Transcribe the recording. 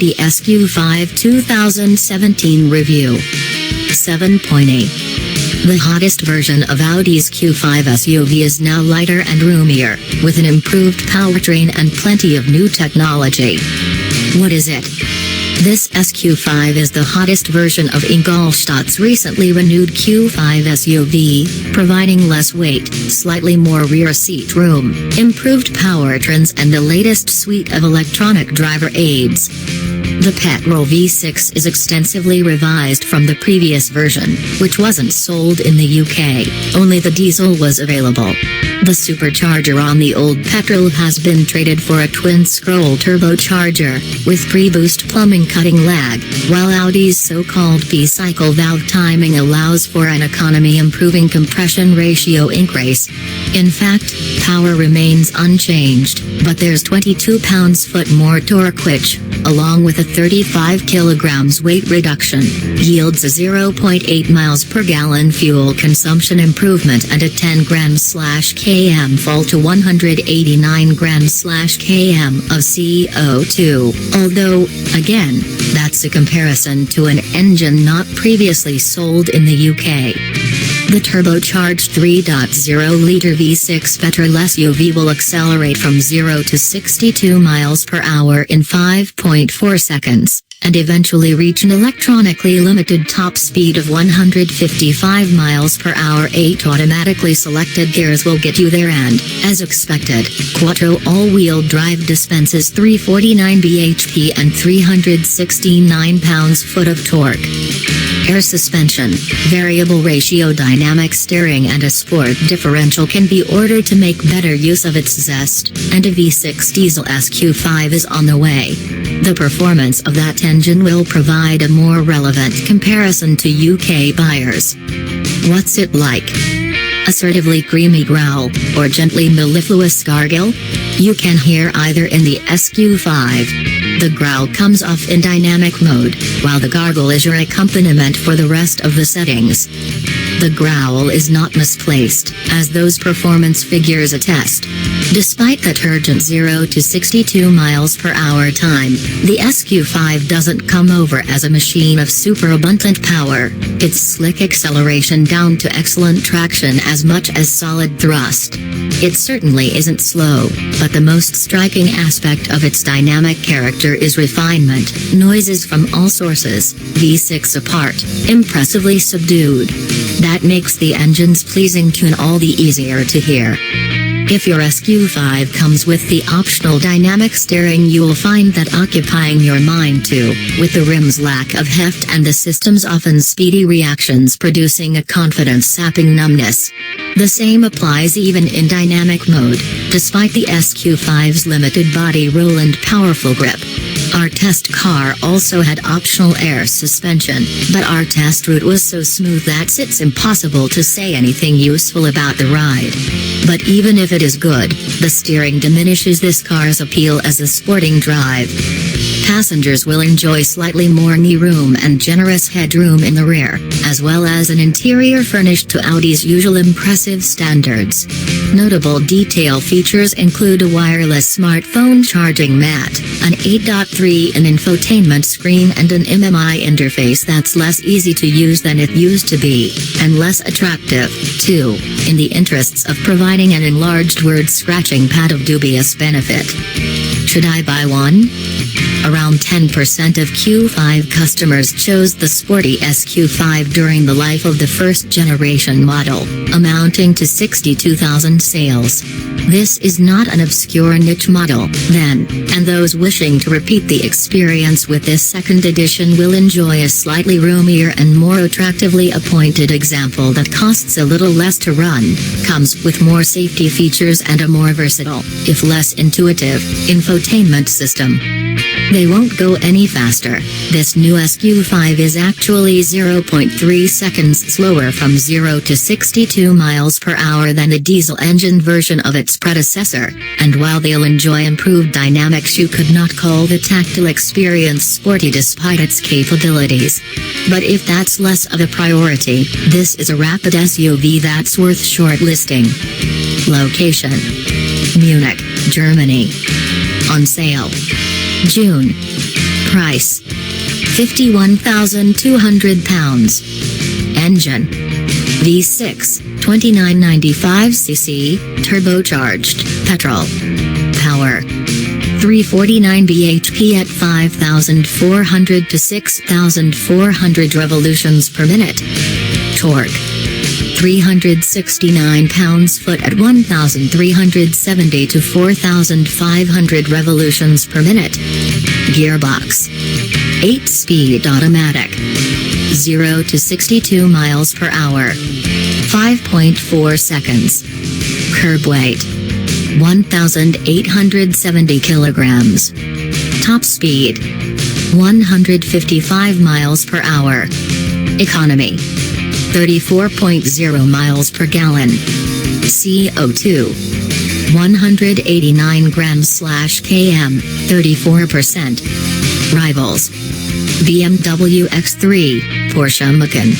Audi SQ5 2017 review. 7.8. The hottest version of Audi's Q5 SUV is now lighter and roomier, with an improved powertrain and plenty of new technology. What is it? This SQ5 is the hottest version of Ingolstadt's recently renewed Q5 SUV, providing less weight, slightly more rear seat room, improved powertrains and the latest suite of electronic driver aids. The petrol V6 is extensively revised from the previous version, which wasn't sold in the UK, only the diesel was available. The supercharger on the old petrol has been traded for a twin-scroll turbocharger, with pre-boost plumbing cutting lag, while Audi's so-called P-cycle valve timing allows for an economy-improving compression ratio increase. In fact, power remains unchanged, but there's 22 pounds-foot more torque which, along with a 35 kilograms weight reduction, yields a 0.8 miles per gallon fuel consumption improvement and a 10 grams/km fall to 189 grams/km of CO2, although, again, that's a comparison to an engine not previously sold in the UK. The turbocharged 3.0-liter V6 petrol SUV will accelerate from 0 to 62 miles per hour in 5.4 seconds, and eventually reach an electronically limited top speed of 155 miles per hour. 8 automatically selected gears will get you there and, as expected, Quattro all-wheel drive dispenses 349 bhp and 369 pounds-foot of torque. Air suspension, variable ratio dynamic steering and a sport differential can be ordered to make better use of its zest, and a V6 diesel SQ5 is on the way. The performance of that engine will provide a more relevant comparison to UK buyers. What's it like? Assertively creamy growl, or gently mellifluous gargle? You can hear either in the SQ5. The growl comes off in dynamic mode, while the gargle is your accompaniment for the rest of the settings. The growl is not misplaced, as those performance figures attest. Despite that urgent 0 to 62 miles per hour time, the SQ5 doesn't come over as a machine of super abundant power. Its slick acceleration down to excellent traction as much as solid thrust. It certainly isn't slow, but the most striking aspect of its dynamic character is refinement. Noises from all sources, V6 apart, impressively subdued. That makes the engine's pleasing tune all the easier to hear. If your SQ5 comes with the optional dynamic steering, you'll find that occupying your mind too, with the rim's lack of heft and the system's often speedy reactions producing a confidence-sapping numbness. The same applies even in dynamic mode, despite the SQ5's limited body roll and powerful grip. Our test car also had optional air suspension, but our test route was so smooth that it's impossible to say anything useful about the ride. But even if it is good, the steering diminishes this car's appeal as a sporting drive. Passengers will enjoy slightly more knee room and generous headroom in the rear, as well as an interior furnished to Audi's usual impressive standards. Notable detail features include a wireless smartphone charging mat, an 8.3-inch infotainment screen and an MMI interface that's less easy to use than it used to be, and less attractive, too, in the interests of providing an enlarged word-scratching pad of dubious benefit. Should I buy one? Around 10% of Q5 customers chose the sporty SQ5 during the life of the first-generation model, amounting to 62,000 sales. This is not an obscure niche model, then, and those wishing to repeat the experience with this second edition will enjoy a slightly roomier and more attractively appointed example that costs a little less to run, comes with more safety features and a more versatile, if less intuitive, infotainment system. They won't go any faster. This new SQ5 is actually 0.3 seconds slower from 0 to 62 miles per hour than the diesel engine version of its predecessor, and while they'll enjoy improved dynamics, you could not call the tactile experience sporty despite its capabilities. But if that's less of a priority, this is a rapid SUV that's worth shortlisting. Location: Munich, Germany. On sale June. Price: £51,200. Engine: V6, 2995cc, turbocharged, petrol. Power: 349 bhp at 5,400 to 6,400 revolutions per minute. Torque: 369 pounds-foot at 1,370 to 4,500 revolutions per minute. Gearbox: 8-speed automatic. 0 to 62 miles per hour. 5.4 seconds. Curb weight: 1,870 kilograms. Top speed: 155 miles per hour. Economy: 34.0 miles per gallon. CO2: 189 grams/km, 34%. Rivals: BMW X3, Porsche Macan.